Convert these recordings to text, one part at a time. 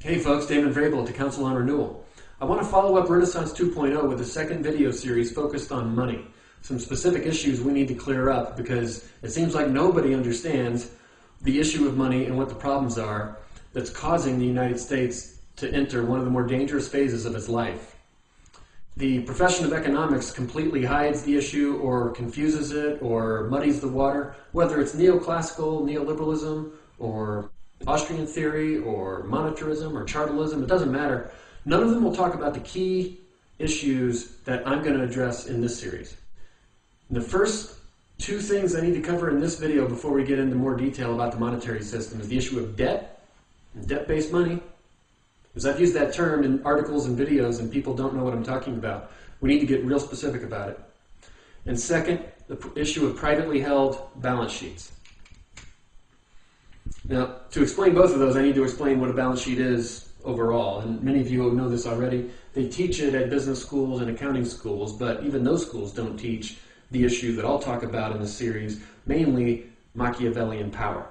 Hey folks, Damon Vrabel at the Council on Renewal. I want to follow up Renaissance 2.0 with a second video series focused on money. Some specific issues we need to clear up because it seems like nobody understands the issue of money and what the problems are that's causing the United States to enter one of the more dangerous phases of its life. The profession of economics completely hides the issue or confuses it or muddies the water, whether it's neoclassical, neoliberalism, or Austrian theory, or monetarism, or chartalism, it doesn't matter. None of them will talk about the key issues that I'm going to address in this series. And the first two things I need to cover in this video before we get into more detail about the monetary system is the issue of debt, and debt-based money. Because I've used that term in articles and videos and people don't know what I'm talking about. We need to get real specific about it. And second, the issue of privately held balance sheets. Now, to explain both of those, I need to explain what a balance sheet is overall. And many of you know this already. They teach it at business schools and accounting schools, but even those schools don't teach the issue that I'll talk about in this series, mainly Machiavellian power.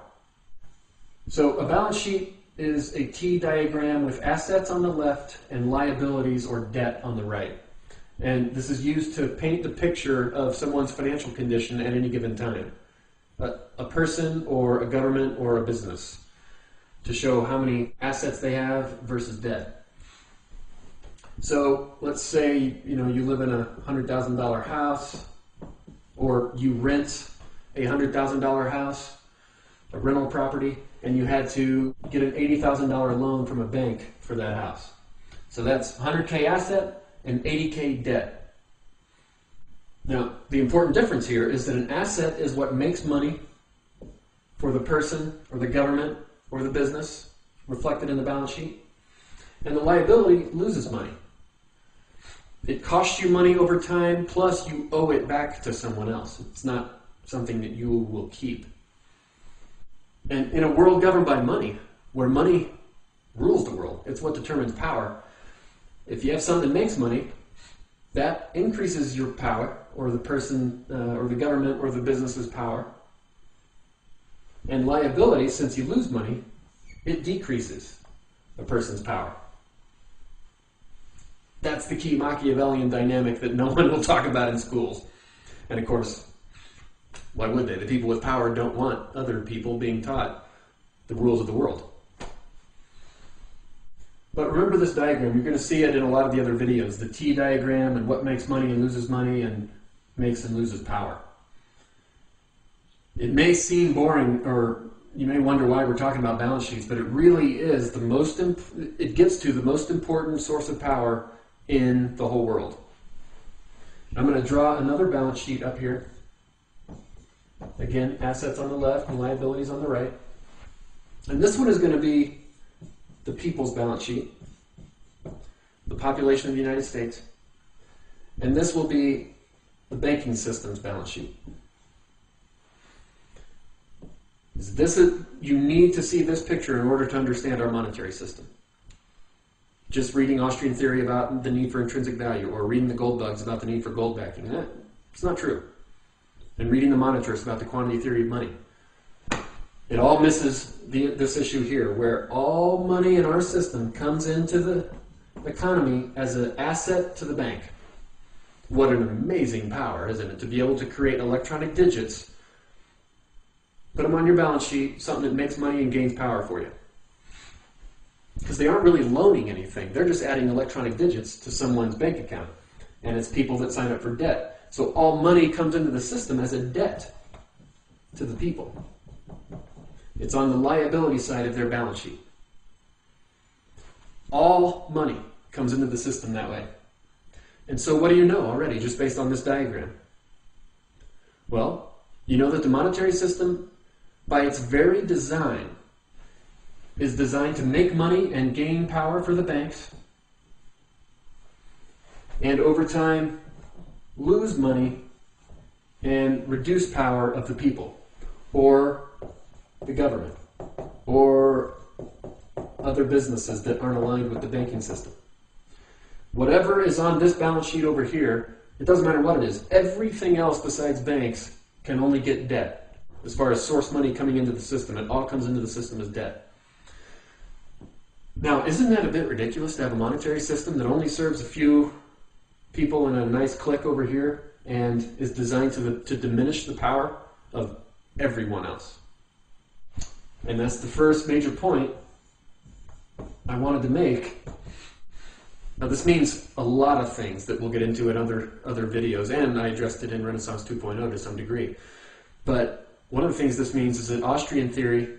So a balance sheet is a T diagram with assets on the left and liabilities or debt on the right. And this is used to paint the picture of someone's financial condition at any given time. A person or a government or a business, to show how many assets they have versus debt. So let's say you live in a $100,000 house, or you rent a $100,000 house, a rental property, and you had to get an $80,000 loan from a bank for that house. So that's 100K asset and 80K debt. Now, the important difference here is that an asset is what makes money for the person or the government or the business, reflected in the balance sheet, and the liability loses money. It costs you money over time, plus you owe it back to someone else. It's not something that you will keep. And in a world governed by money, where money rules the world, it's what determines power. If you have something that makes money, that increases your power, or the person, or the government, or the business's power. And liability, since you lose money, it decreases a person's power. That's the key Machiavellian dynamic that no one will talk about in schools. And of course, why would they? The people with power don't want other people being taught the rules of the world. But remember this diagram. You're going to see it in a lot of the other videos. The T diagram and what makes money and loses money and makes and loses power. It may seem boring, or you may wonder why we're talking about balance sheets, but it really is it gets to the most important source of power in the whole world. I'm going to draw another balance sheet up here. Again, assets on the left and liabilities on the right. And this one is going to be the people's balance sheet, the population of the United States. And this will be the banking system's balance sheet. You need to see this picture in order to understand our monetary system. Just reading Austrian theory about the need for intrinsic value, or reading the gold bugs about the need for gold backing, it's not true. And reading the monetarists about the quantity theory of money. It all misses this issue here, where all money in our system comes into the economy as an asset to the bank. What an amazing power, isn't it? To be able to create electronic digits, put them on your balance sheet, something that makes money and gains power for you. Because they aren't really loaning anything. They're just adding electronic digits to someone's bank account. And it's people that sign up for debt. So all money comes into the system as a debt to the people. It's on the liability side of their balance sheet. All money comes into the system that way. And so what do you know already, just based on this diagram? Well, you know that the monetary system, by its very design, is designed to make money and gain power for the banks, and over time lose money and reduce power of the people, or the government, or other businesses that aren't aligned with the banking system. Whatever is on this balance sheet over here, it doesn't matter what it is. Everything else besides banks can only get debt. As far as source money coming into the system, it all comes into the system as debt. Now, isn't that a bit ridiculous to have a monetary system that only serves a few people in a nice clique over here and is designed to diminish the power of everyone else? And that's the first major point I wanted to make. Now, this means a lot of things that we'll get into in other videos, and I addressed it in Renaissance 2.0 to some degree. But one of the things this means is that Austrian theory,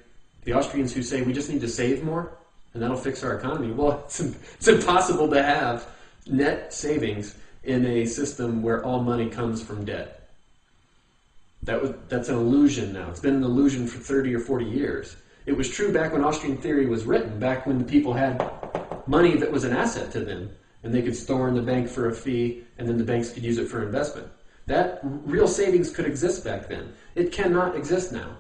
the Austrians who say we just need to save more and that'll fix our economy, well, it's impossible to have net savings in a system where all money comes from debt. That's an illusion now. It's been an illusion for 30 or 40 years. It was true back when Austrian theory was written, back when the people had money that was an asset to them, and they could store in the bank for a fee, and then the banks could use it for investment. That real savings could exist back then. It cannot exist now.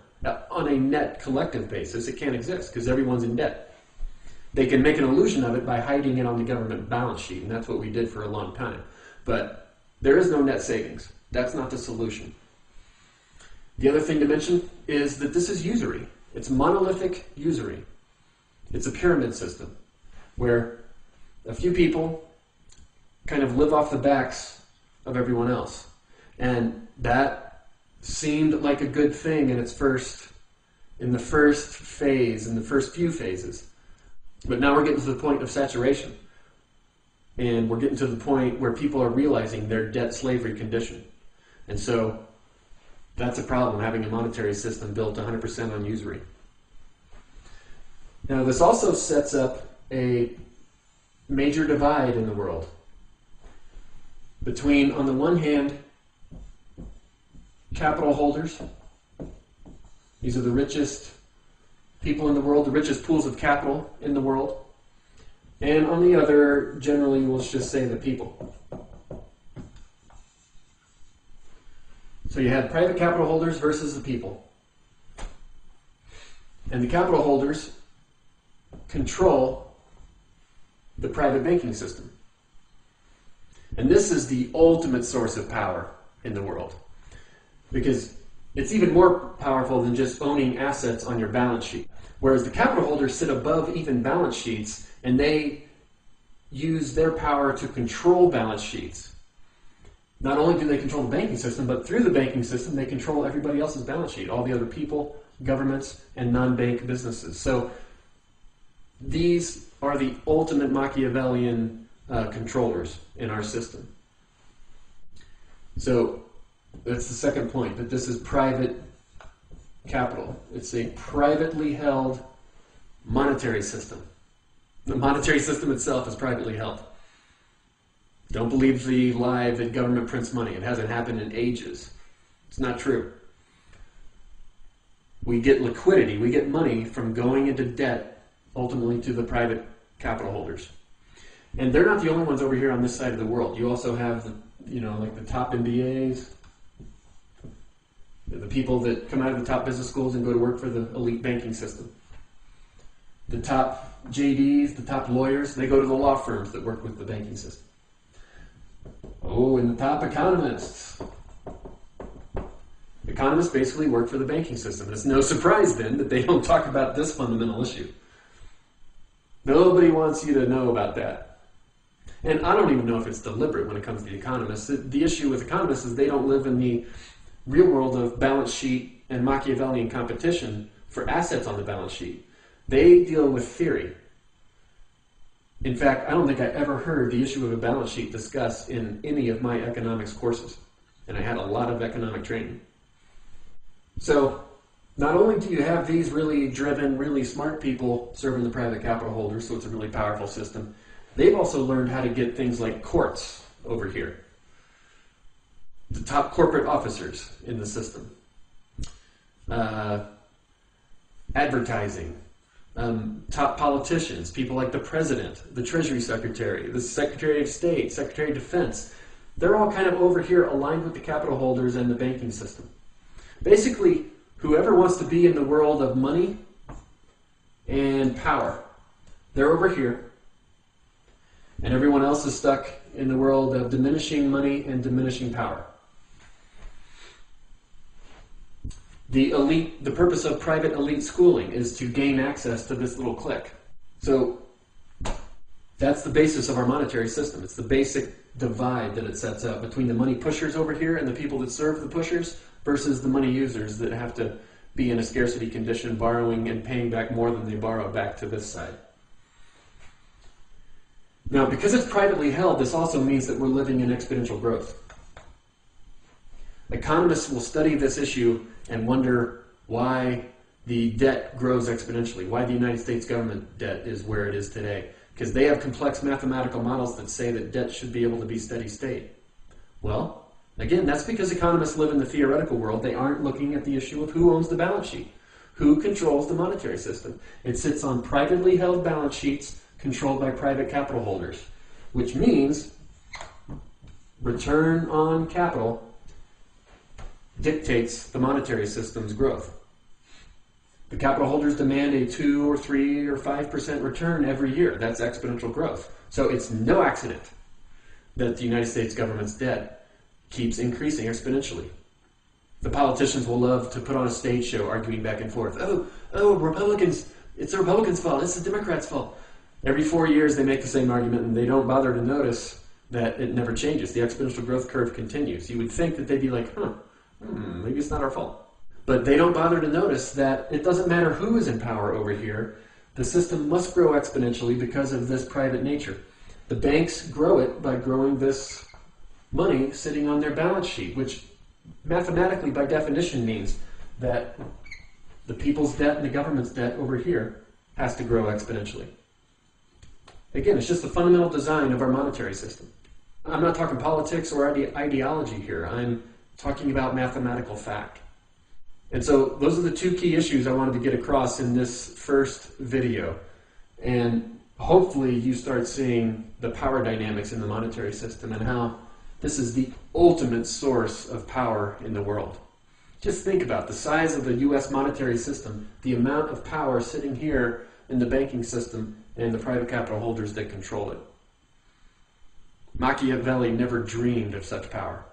On a net collective basis, it can't exist because everyone's in debt. They can make an illusion of it by hiding it on the government balance sheet, and that's what we did for a long time. But there is no net savings. That's not the solution. The other thing to mention is that this is usury. It's monolithic usury. It's a pyramid system where a few people kind of live off the backs of everyone else. And that seemed like a good thing in the first phase, in the first few phases. But now we're getting to the point of saturation. And we're getting to the point where people are realizing their debt slavery condition. And so that's a problem, having a monetary system built 100% on usury. Now, this also sets up a major divide in the world between, on the one hand, capital holders. These are the richest people in the world, the richest pools of capital in the world. And on the other, generally, let's just say the people. So you have private capital holders versus the people. And the capital holders control the private banking system. And this is the ultimate source of power in the world, because it's even more powerful than just owning assets on your balance sheet. Whereas the capital holders sit above even balance sheets, and they use their power to control balance sheets. Not only do they control the banking system, but through the banking system, they control everybody else's balance sheet, all the other people, governments, and non-bank businesses. So these are the ultimate Machiavellian controllers in our system. So that's the second point, that this is private capital. It's a privately held monetary system. The monetary system itself is privately held. Don't believe the lie that government prints money. It hasn't happened in ages. It's not true. We get liquidity, we get money from going into debt, ultimately to the private capital holders. And they're not the only ones over here on this side of the world. You also have like the top MBAs, the people that come out of the top business schools and go to work for the elite banking system. The top JDs, the top lawyers, they go to the law firms that work with the banking system. Oh, and the top economists. Economists basically work for the banking system. It's no surprise then that they don't talk about this fundamental issue. Nobody wants you to know about that. And I don't even know if it's deliberate when it comes to the economists. The issue with economists is they don't live in the real world of balance sheet and Machiavellian competition for assets on the balance sheet. They deal with theory. In fact, I don't think I ever heard the issue of a balance sheet discussed in any of my economics courses. And I had a lot of economic training. So, not only do you have these really driven, really smart people serving the private capital holders, so it's a really powerful system, they've also learned how to get things like courts over here. The top corporate officers in the system. Advertising. Top politicians, people like the president, the treasury secretary, the secretary of state, secretary of defense. They're all kind of over here aligned with the capital holders and the banking system. Basically, whoever wants to be in the world of money and power, they're over here. And everyone else is stuck in the world of diminishing money and diminishing power. The purpose of private elite schooling is to gain access to this little clique. So That's the basis of our monetary system. It's the basic divide that it sets up between the money pushers over here and the people that serve the pushers versus the money users that have to be in a scarcity condition, borrowing and paying back more than they borrow back to this side. Now, because it's privately held, this also means that we're living in exponential growth. Economists will study this issue and wonder why the debt grows exponentially, why the United States government debt is where it is today. Because they have complex mathematical models that say that debt should be able to be steady state. Well, again, that's because economists live in the theoretical world. They aren't looking at the issue of who owns the balance sheet, who controls the monetary system. It sits on privately held balance sheets controlled by private capital holders, which means return on capital dictates the monetary system's growth. The capital holders demand a 2 or 3 or 5% return every year. That's exponential growth. So it's no accident that the United States government's debt keeps increasing exponentially. The politicians will love to put on a stage show arguing back and forth. Oh, Republicans, it's the Republicans' fault, it's the Democrats' fault. Every 4 years they make the same argument and they don't bother to notice that it never changes. The exponential growth curve continues. You would think that they'd be like, maybe it's not our fault. But they don't bother to notice that it doesn't matter who is in power over here. The system must grow exponentially because of this private nature. The banks grow it by growing this money sitting on their balance sheet, which mathematically by definition means that the people's debt and the government's debt over here has to grow exponentially. Again, it's just the fundamental design of our monetary system. I'm not talking politics or ideology here. I'm talking about mathematical fact. And so those are the two key issues I wanted to get across in this first video. And hopefully you start seeing the power dynamics in the monetary system and how this is the ultimate source of power in the world. Just think about the size of the US monetary system, the amount of power sitting here in the banking system and the private capital holders that control it. Machiavelli never dreamed of such power.